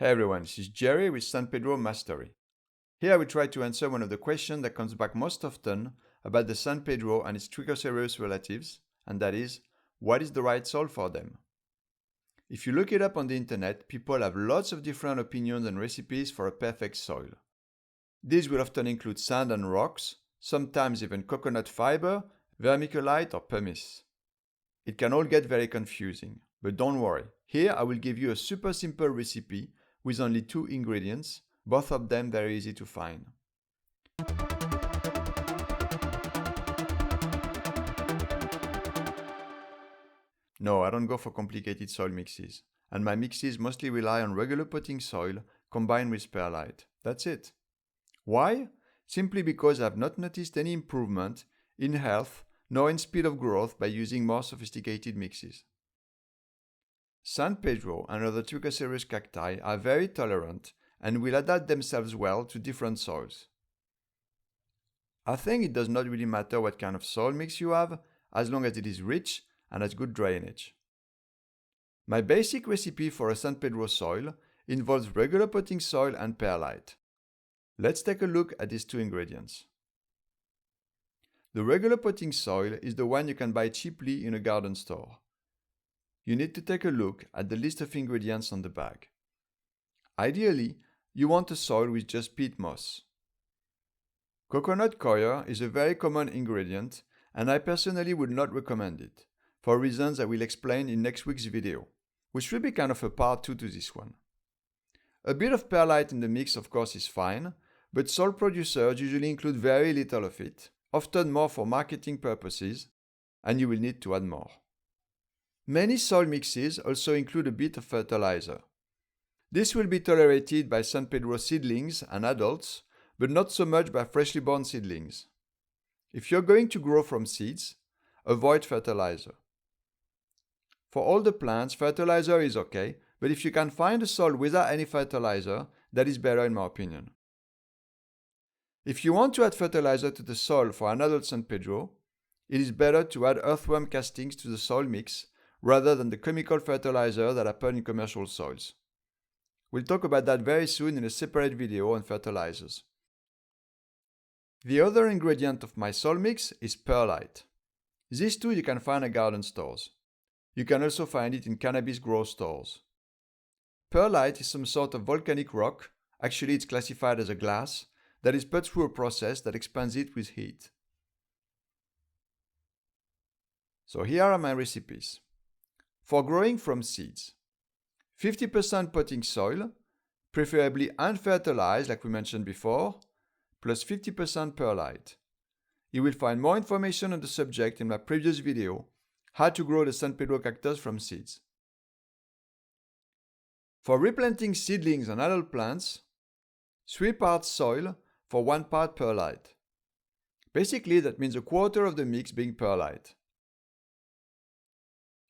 Hey everyone, this is Jerry with San Pedro Mastery. Here I will try to answer one of the questions that comes back most often about the San Pedro and its Trichocereus relatives, and that is, what is the right soil for them? If you look it up on the internet, people have lots of different opinions and recipes for a perfect soil. These will often include sand and rocks, sometimes even coconut fiber, vermiculite or pumice. It can all get very confusing, but don't worry. Here I will give you a super simple recipe with only 2 ingredients, both of them very easy to find. No, I don't go for complicated soil mixes, and my mixes mostly rely on regular potting soil combined with perlite. That's it. Why? Simply because I have not noticed any improvement in health nor in speed of growth by using more sophisticated mixes. San Pedro and other Trichocereus cacti are very tolerant and will adapt themselves well to different soils. I think it does not really matter what kind of soil mix you have, as long as it is rich and has good drainage. My basic recipe for a San Pedro soil involves regular potting soil and perlite. Let's take a look at these 2 ingredients. The regular potting soil is the one you can buy cheaply in a garden store. You need to take a look at the list of ingredients on the bag. Ideally, you want a soil with just peat moss. Coconut coir is a very common ingredient, and I personally would not recommend it, for reasons I will explain in next week's video, which will be kind of a part 2 to this one. A bit of perlite in the mix of course is fine, but soil producers usually include very little of it, often more for marketing purposes, and you will need to add more. Many soil mixes also include a bit of fertilizer. This will be tolerated by San Pedro seedlings and adults, but not so much by freshly born seedlings. If you're going to grow from seeds, avoid fertilizer. For all the plants, fertilizer is okay, but if you can find a soil without any fertilizer, that is better in my opinion. If you want to add fertilizer to the soil for an adult San Pedro, it is better to add earthworm castings to the soil mix rather than the chemical fertilizer that happen in commercial soils. We'll talk about that very soon in a separate video on fertilizers. The other ingredient of my soil mix is perlite. These 2 you can find at garden stores. You can also find it in cannabis grow stores. Perlite is some sort of volcanic rock, actually it's classified as a glass, that is put through a process that expands it with heat. So here are my recipes. For growing from seeds, 50% potting soil, preferably unfertilized like we mentioned before, plus 50% perlite. You will find more information on the subject in my previous video, how to grow the San Pedro cactus from seeds. For replanting seedlings and adult plants, 3 parts soil for 1 part perlite. Basically that means a quarter of the mix being perlite.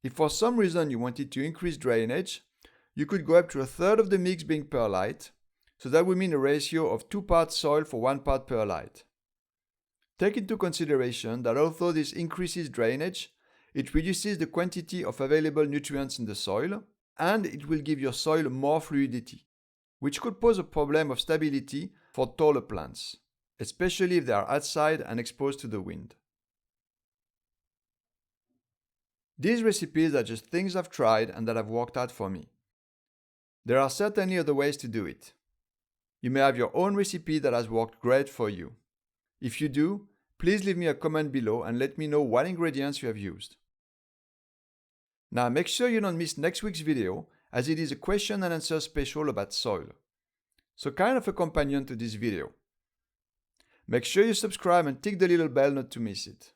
If for some reason you wanted to increase drainage, you could go up to 1/3 of the mix being perlite, so that would mean a ratio of 2 parts soil for 1 part perlite. Take into consideration that although this increases drainage, it reduces the quantity of available nutrients in the soil, and it will give your soil more fluidity, which could pose a problem of stability for taller plants, especially if they are outside and exposed to the wind. These recipes are just things I've tried and that have worked out for me. There are certainly other ways to do it. You may have your own recipe that has worked great for you. If you do, please leave me a comment below and let me know what ingredients you have used. Now make sure you don't miss next week's video, as it is a question and answer special about soil. So kind of a companion to this video. Make sure you subscribe and tick the little bell not to miss it.